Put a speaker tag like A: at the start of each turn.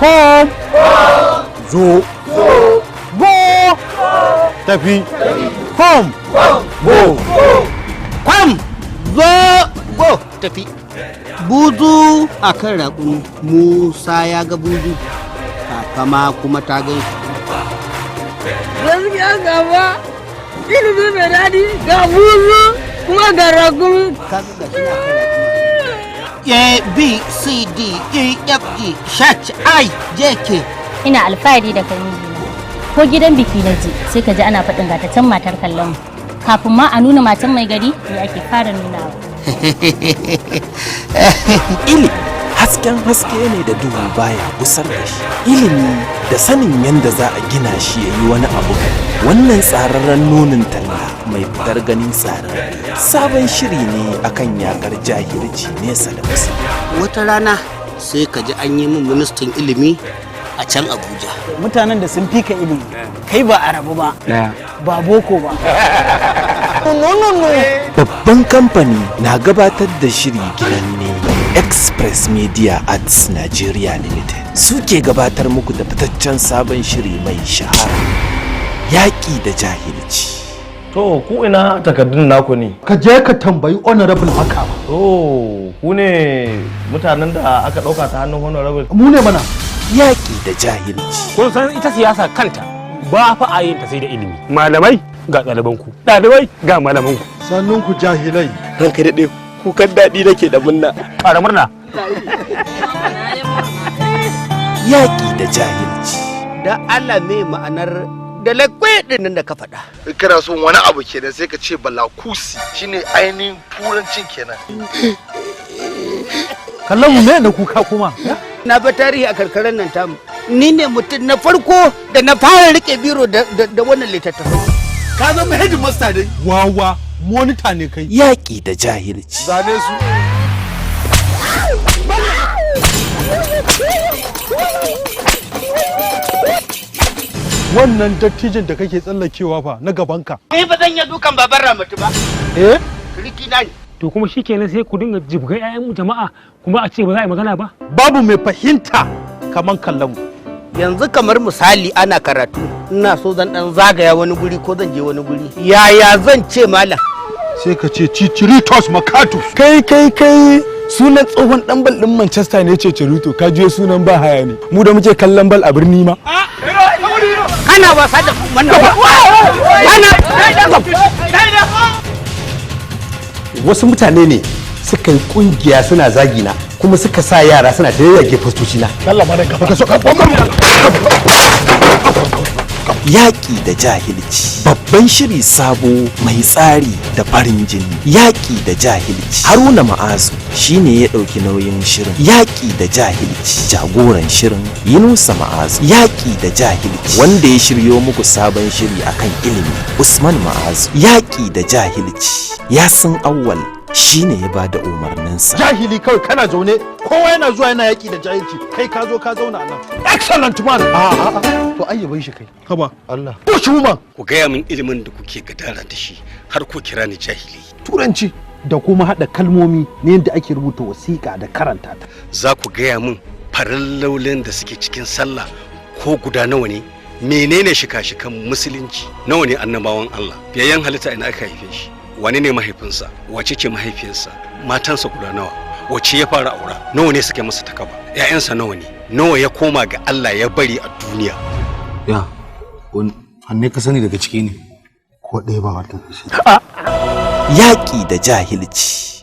A: Kom. Zo. Go. Tafi. Kom. Go.
B: Kwam! Zo! Go! Tafi. Buzu a kan raƙumi, Musa ya ga buzu, kakama kuma ta gan shi.
C: Gaskiya gaba, ilimi mai daɗi ga buzu kuma ga raƙumi.
B: Kaga ga shi na kan raƙumi. A, B, C, D, E, F, G, H, I, J, K.
D: Ina alfahari da kai mijina. Ko gidan biki na ji sai ka ji ana faɗin gatacen matar kallon mu. Kafin ma a nuna matan mai gari ne ake fara nunawa.
E: Ilimi hasken haske ne da duhu baya gusar da shi. Ilimi da sanin yadda za a gina shi ya yi wani abu. Wannan tsararren nunin talla mai fitar ganin tsararre. Sabon shiri ne akan yakar jahilci nesa da wasu.
B: Wata rana sai ka ji an yi min ministan ilimi a can Abuja.
C: Mutanen da sun fika ilimi, kai ba Arabu ba, ba boko ba.
E: Babban kamfani na gabatar da shiri gidan ne Express Media Arts Nigeria Limited suke gabatar muku da fitaccen sabon shiri mai shahara Yaki da Jahilci.
A: To ku ina takardun naku ne? Ka je ka tambayi honorable haka. To ku ne mutanen da aka ɗauka ta hannun honorable? Mu ne mana.
E: Yaki da Jahilci.
F: Kun san ita siyasa kanta ba fa a yin ta sai da ilimi. Malamai ga ɗalibanku, ɗalibai ga malamanku.
A: Sannun ku jahilai.
E: Ranka daɗe kukan daɗi nake da munna.
F: Ƙara murna.
E: Yaki da Jahilci.
B: Da Allah me ma'anar da lakwai ɗin nan da ka faɗa.
G: In kana son wani abu kenan sai ka ce balakusi shine ainihin turancin kenan.
A: Kallon mu me na kuka kuma?
B: Na ba tarihi a karkarar nan tamu. Ni ne mutum na farko da na fara rike biro da wannan littattafai.
G: Ka zama headmaster dai.
A: Wawa, monita ne kai.
E: Yaki da Jahilci.
G: Zane su.
A: Wannan dattijin da kake tsallakewa fa na gabanka.
B: Ni ba zan iya dukan baban Ramatu ba.
A: Eh?
B: Riki na ne.
F: To kuma shikenan sai ku dinga jibgai 'ya'yan jama'a kuma a ce ba za a yi magana ba.
A: Babu mai fahimta kaman kallon mu.
B: Yanzu kamar misali ana karatu, ina so zan dan zagaya wani guri ko zan je wani guri. Yaya zan ce malam?
A: Sai ka ce Chichiritos Makatus.
H: Kai sunan tsohon dan bal din Manchester ne ce Chichirito, ka je sunan ba haya ne. Mu da muke kallon bal a birni ma.
B: Kana wasa da wannan ba.
H: Wasu mutane ne suka yi kungiya suna zagina kuma suka sa yara suna ta yayyage fastoci na. Allah ma da gaba ka so ka
E: Yaki da Jahilci. Babban shiri sabo mai tsari da farin jini. Yaki da Jahilci. Haruna Ma'azu shine ya ɗauki nauyin shirin. Yaki da Jahilci. Jagoran shirin Yunusa Ma'azu. Yaki da Jahilci. Wanda ya shiryo muku sabon shiri akan ilimi. Usman Ma'azu. Yaki da Jahilci. Yasin Awwal shine ya bada umarninsa.
A: Jahili kawai kana zaune, kowa yana zuwa yana yaki da jahilci, kai ka zo ka zauna a nan. Excellent man. To ayyaban shi kai. Haba Allah. Push woman.
I: Ku gaya min ilimin da kuke gadara da shi har ko kira ni jahili.
A: Turanci da kuma hada kalmomi ne yadda ake rubuta wasiƙa da karanta ta.
I: Za ku gaya min farallolin da suke cikin sallah ko guda nawa ne? Menene shika-shikan musulunci? Nawa ne annabawan Allah? Biyayyen halitta ina aka haife shi? Wani ne mahaifinsa? Wace ce mahaifiyarsa? Matansa guda nawa? Wace ya fara aura? Nawa ne suke masa takaba? ‘Ya'yansa nawa ne? Nawa ya koma ga Allah ya bari a duniya?
H: Ya, wanne ka sani daga ciki ne?
A: Ko ɗaya ba wata.
E: Yaki da Jahilci.